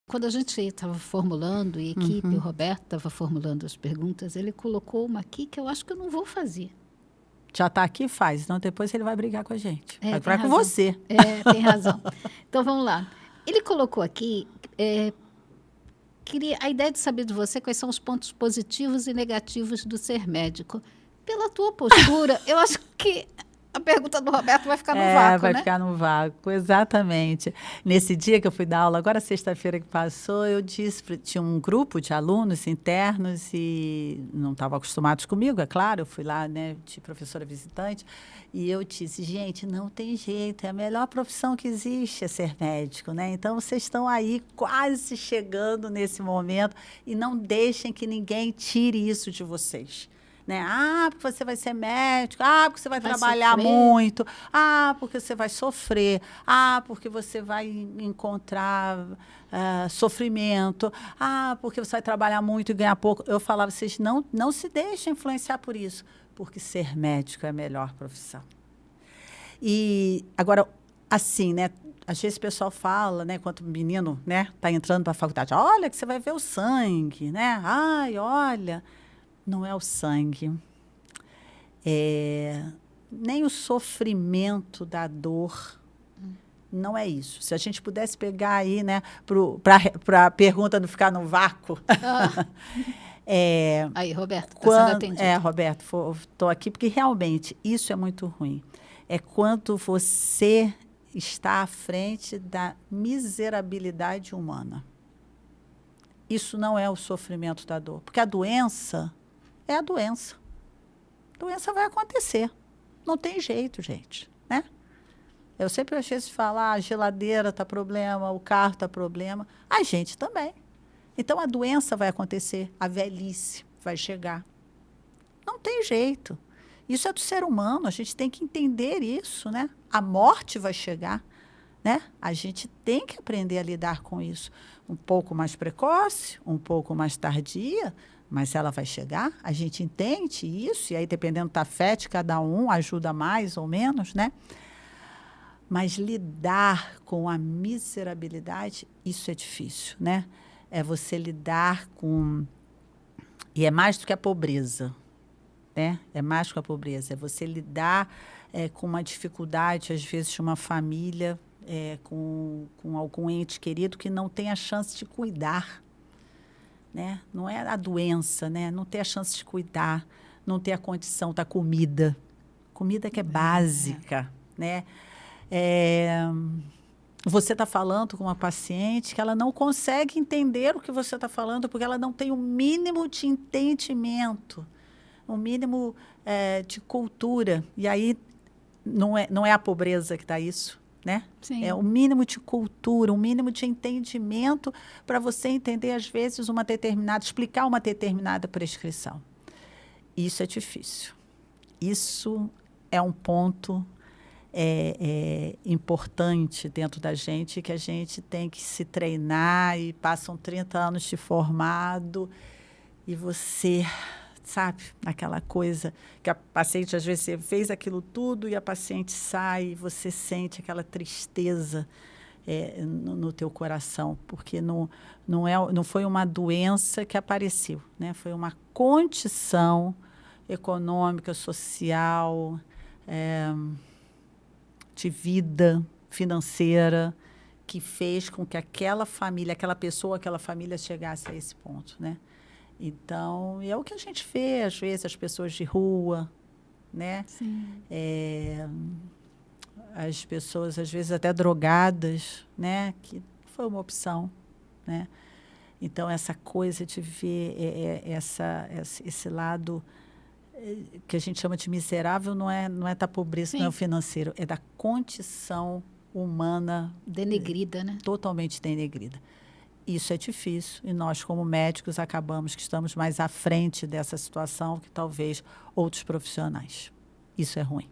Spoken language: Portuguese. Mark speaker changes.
Speaker 1: Quando a gente estava formulando, e a equipe, o Roberto estava formulando as perguntas, ele colocou uma aqui que eu acho que eu não vou fazer.
Speaker 2: Já está aqui, faz. Senão depois ele vai brigar com a gente. Vai
Speaker 1: Tem
Speaker 2: brigar com
Speaker 1: razão.
Speaker 2: você.
Speaker 1: Tem razão. Então, vamos lá. Ele colocou aqui, a ideia de saber de você quais são os pontos positivos e negativos do ser médico. Pela tua postura, eu acho que a pergunta do Roberto vai ficar no vácuo,
Speaker 2: vai
Speaker 1: né?
Speaker 2: ficar no vácuo, exatamente. Nesse dia que eu fui dar aula, agora sexta-feira que passou, eu disse, tinha um grupo de alunos internos e não estavam acostumados comigo, é claro, eu fui lá, né, de professora visitante, e eu disse, gente, não tem jeito, é a melhor profissão que existe é ser médico, né? Então, vocês estão aí quase chegando nesse momento e não deixem que ninguém tire isso de vocês. Né? Porque você vai ser médico, porque você vai trabalhar
Speaker 1: sofrer.
Speaker 2: muito, porque você vai sofrer, porque você vai encontrar sofrimento, porque você vai trabalhar muito e ganhar pouco. Eu falava, vocês não se deixem influenciar por isso, porque ser médico é a melhor profissão. E agora, assim, né? Às vezes o pessoal fala, né, quando o menino, né, está entrando para a faculdade, olha que você vai ver o sangue, né? Ai, olha. Não é o sangue, nem o sofrimento da dor, não é isso. Se a gente pudesse pegar aí, né, para a pergunta não ficar no vácuo.
Speaker 1: Aí, Roberto, está sendo atendido.
Speaker 2: Roberto, estou aqui porque realmente isso é muito ruim. É quando você está à frente da miserabilidade humana. Isso não é o sofrimento da dor, porque a doença é a doença. A doença vai acontecer. Não tem jeito, gente, né? Eu sempre achei de falar, a geladeira está problema, o carro está problema. A gente também. Então, a doença vai acontecer, a velhice vai chegar. Não tem jeito. Isso é do ser humano, a gente tem que entender isso, né? A morte vai chegar, né? A gente tem que aprender a lidar com isso. Um pouco mais precoce, um pouco mais tardia, mas ela vai chegar, a gente entende isso, e aí, dependendo da fé de cada um, ajuda mais ou menos, né? Mas lidar com a miserabilidade, isso é difícil, né? É você lidar com... E é mais do que a pobreza, né? É mais do que a pobreza. É você lidar com uma dificuldade, às vezes, de uma família, com algum ente querido que não tem a chance de cuidar. Né? Não é a doença, né? Não ter a chance de cuidar, não ter a condição da comida. Comida que é básica. Né? Você está falando com uma paciente que ela não consegue entender o que você está falando porque ela não tem o mínimo de entendimento, o mínimo de cultura. E aí não é a pobreza que dá isso. Né?
Speaker 1: Sim.
Speaker 2: É o mínimo de cultura, o mínimo de entendimento para você entender, às vezes, explicar uma determinada prescrição. Isso é difícil. Isso é um ponto importante dentro da gente, que a gente tem que se treinar e passam 30 anos de formado e você... Sabe, aquela coisa que a paciente, às vezes, você fez aquilo tudo e a paciente sai e você sente aquela tristeza no teu coração, porque não foi uma doença que apareceu, né? Foi uma condição econômica, social, de vida financeira, que fez com que aquela família chegasse a esse ponto, né? Então, é o que a gente vê, às vezes, as pessoas de rua, né?
Speaker 1: Sim.
Speaker 2: As pessoas, às vezes, até drogadas, né? Que foi uma opção, né? Então, essa coisa de ver esse lado que a gente chama de miserável não é da pobreza,
Speaker 1: Sim.
Speaker 2: Não é o financeiro, é da condição humana...
Speaker 1: Denegrida, né?
Speaker 2: Totalmente denegrida. Isso é difícil e nós, como médicos, acabamos que estamos mais à frente dessa situação que talvez outros profissionais. Isso é ruim.